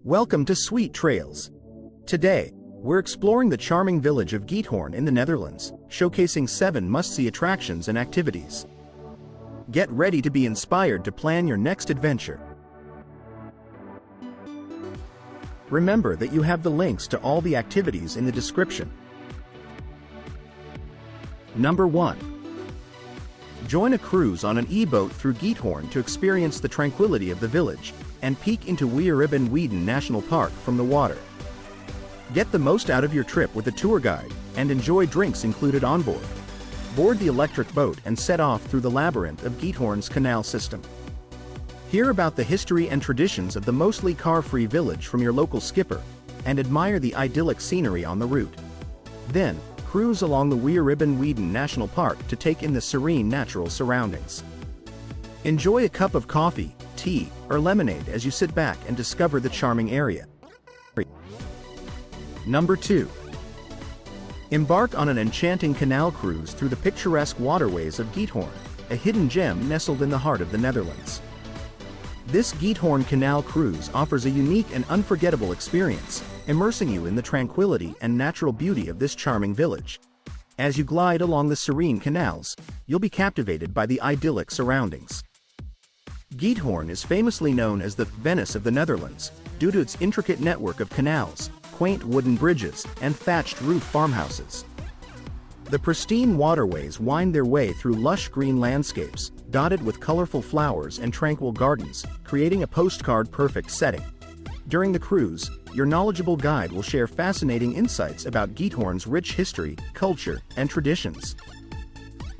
Welcome to SuiteTrails. Today, we're exploring the charming village of Giethoorn in the Netherlands, showcasing 7 must-see attractions and activities. Get ready to be inspired to plan your next adventure. Remember that you have the links to all the activities in the description. Number 1. Join a cruise on an e-boat through Giethoorn to experience the tranquility of the village and peek into Weeribben National Park from the water. Get the most out of your trip with a tour guide and enjoy drinks included on board. Board the electric boat and set off through the labyrinth of Giethoorn's canal system. Hear about the history and traditions of the mostly car-free village from your local skipper and admire the idyllic scenery on the route. Then, cruise along the Weeribben National Park to take in the serene natural surroundings. Enjoy a cup of coffee, tea, or lemonade as you sit back and discover the charming area. Number 2. Embark on an enchanting canal cruise through the picturesque waterways of Giethoorn, a hidden gem nestled in the heart of the Netherlands. This Giethoorn canal cruise offers a unique and unforgettable experience, immersing you in the tranquility and natural beauty of this charming village. As you glide along the serene canals, you'll be captivated by the idyllic surroundings. Giethoorn is famously known as the Venice of the Netherlands, due to its intricate network of canals, quaint wooden bridges, and thatched-roof farmhouses. The pristine waterways wind their way through lush green landscapes, dotted with colorful flowers and tranquil gardens, creating a postcard-perfect setting. During the cruise, your knowledgeable guide will share fascinating insights about Giethoorn's rich history, culture, and traditions.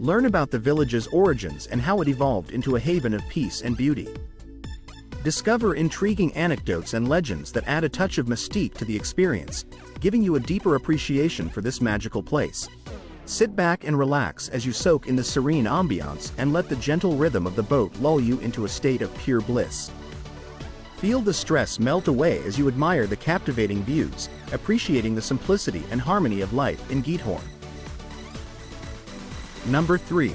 Learn about the village's origins and how it evolved into a haven of peace and beauty. Discover intriguing anecdotes and legends that add a touch of mystique to the experience, giving you a deeper appreciation for this magical place. Sit back and relax as you soak in the serene ambiance and let the gentle rhythm of the boat lull you into a state of pure bliss. Feel the stress melt away as you admire the captivating views, appreciating the simplicity and harmony of life in Giethoorn. Number 3.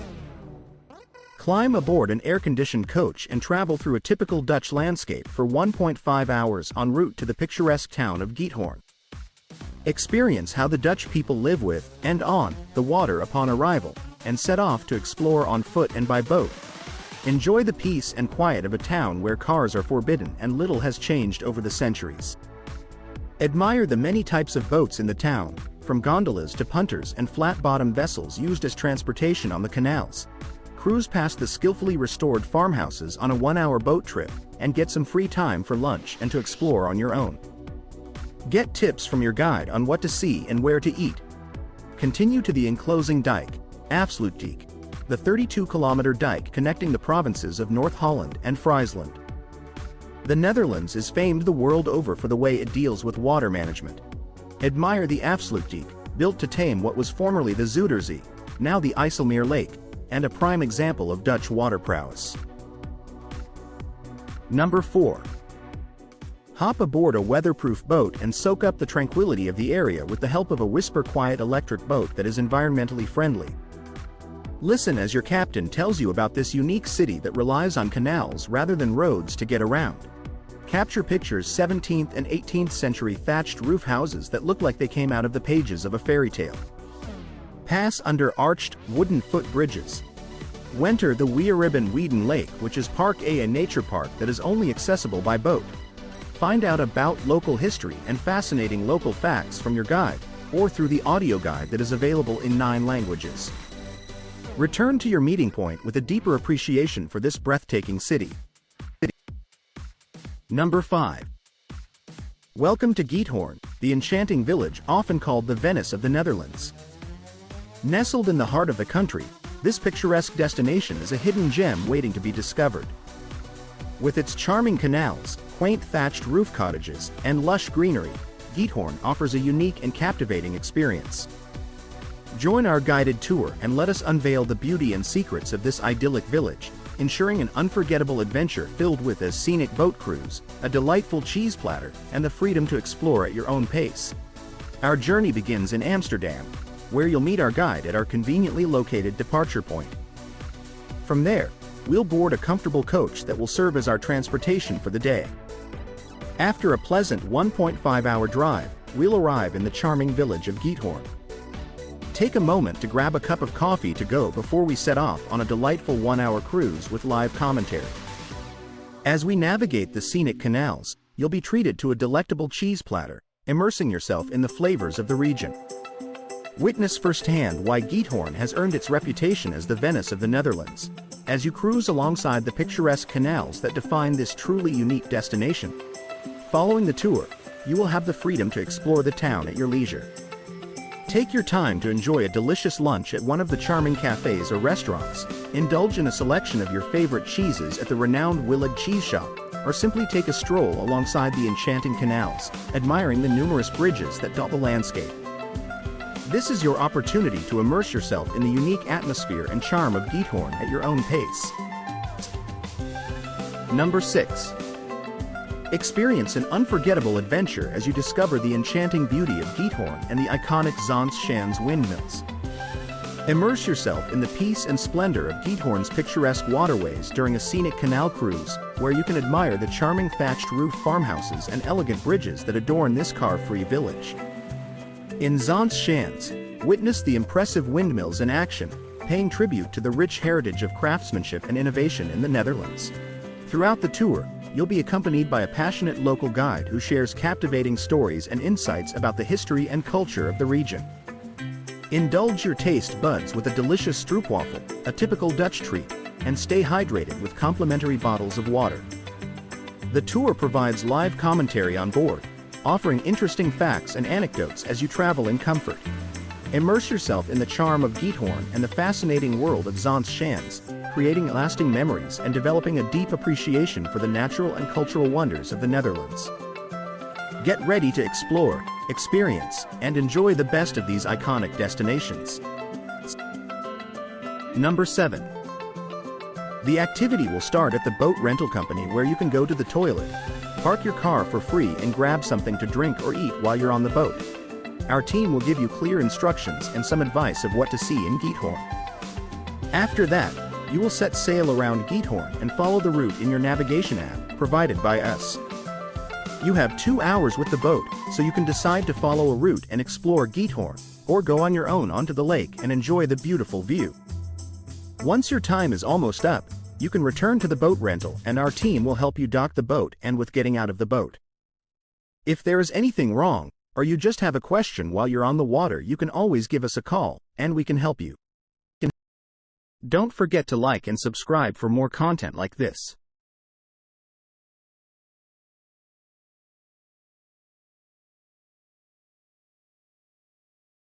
Climb aboard an air-conditioned coach and travel through a typical Dutch landscape for 1.5 hours en route to the picturesque town of Giethoorn. Experience how the Dutch people live with and on the water upon arrival, and set off to explore on foot and by boat. Enjoy the peace and quiet of a town where cars are forbidden and little has changed over the centuries. Admire the many types of boats in the town, from gondolas to punters and flat-bottom vessels used as transportation on the canals. Cruise past the skillfully restored farmhouses on a 1-hour boat trip, and get some free time for lunch and to explore on your own. Get tips from your guide on what to see and where to eat. Continue to the enclosing dike, SuiteTrails, the 32-kilometer dike connecting the provinces of North Holland and Friesland. The Netherlands is famed the world over for the way it deals with water management. Admire the SuiteTrails, built to tame what was formerly the Zuiderzee, now the IJsselmeer Lake, and a prime example of Dutch water prowess. Number 4. Hop aboard a weatherproof boat and soak up the tranquility of the area with the help of a whisper-quiet electric boat that is environmentally friendly. Listen as your captain tells you about this unique city that relies on canals rather than roads to get around. Capture pictures 17th and 18th century thatched roof houses that look like they came out of the pages of a fairy tale. Pass under arched, wooden footbridges. Enter the Weeribben Lake, which is Park A nature park that is only accessible by boat. Find out about local history and fascinating local facts from your guide, or through the audio guide that is available in 9 languages. Return to your meeting point with a deeper appreciation for this breathtaking city. Number 5. Welcome to Giethoorn, the enchanting village often called the Venice of the Netherlands. Nestled in the heart of the country, this picturesque destination is a hidden gem waiting to be discovered. With its charming canals, quaint thatched roof cottages, and lush greenery, Giethoorn offers a unique and captivating experience. Join our guided tour and let us unveil the beauty and secrets of this idyllic village, ensuring an unforgettable adventure filled with a scenic boat cruise, a delightful cheese platter, and the freedom to explore at your own pace. Our journey begins in Amsterdam, where you'll meet our guide at our conveniently located departure point. From there, we'll board a comfortable coach that will serve as our transportation for the day. After a pleasant 1.5-hour drive, we'll arrive in the charming village of Giethoorn. Take a moment to grab a cup of coffee to go before we set off on a delightful 1-hour cruise with live commentary. As we navigate the scenic canals, you'll be treated to a delectable cheese platter, immersing yourself in the flavors of the region. Witness firsthand why Giethoorn has earned its reputation as the Venice of the Netherlands, as you cruise alongside the picturesque canals that define this truly unique destination. Following the tour, you will have the freedom to explore the town at your leisure. Take your time to enjoy a delicious lunch at one of the charming cafes or restaurants, indulge in a selection of your favorite cheeses at the renowned Willig cheese shop, or simply take a stroll alongside the enchanting canals, admiring the numerous bridges that dot the landscape. This is your opportunity to immerse yourself in the unique atmosphere and charm of Giethoorn at your own pace. Number 6. Experience an unforgettable adventure as you discover the enchanting beauty of Giethoorn and the iconic Zandschans windmills. Immerse yourself in the peace and splendor of Giethoorn's picturesque waterways during a scenic canal cruise, where you can admire the charming thatched-roof farmhouses and elegant bridges that adorn this car-free village. In Zandschans, witness the impressive windmills in action, paying tribute to the rich heritage of craftsmanship and innovation in the Netherlands. Throughout the tour, you'll be accompanied by a passionate local guide who shares captivating stories and insights about the history and culture of the region. Indulge your taste buds with a delicious stroopwafel, a typical Dutch treat, and stay hydrated with complimentary bottles of water. The tour provides live commentary on board, offering interesting facts and anecdotes as you travel in comfort. Immerse yourself in the charm of Giethoorn and the fascinating world of Zandschans, creating lasting memories and developing a deep appreciation for the natural and cultural wonders of the Netherlands. Get ready to explore, experience, and enjoy the best of these iconic destinations. Number 7. The activity will start at the boat rental company, where you can go to the toilet, park your car for free, and grab something to drink or eat while you're on the boat. Our team will give you clear instructions and some advice of what to see in Giethoorn. After that, you will set sail around Giethoorn and follow the route in your navigation app, provided by us. You have 2 hours with the boat, so you can decide to follow a route and explore Giethoorn, or go on your own onto the lake and enjoy the beautiful view. Once your time is almost up, you can return to the boat rental and our team will help you dock the boat and with getting out of the boat. If there is anything wrong, or you just have a question while you're on the water, you can always give us a call, and we can help you. Don't forget to like and subscribe for more content like this.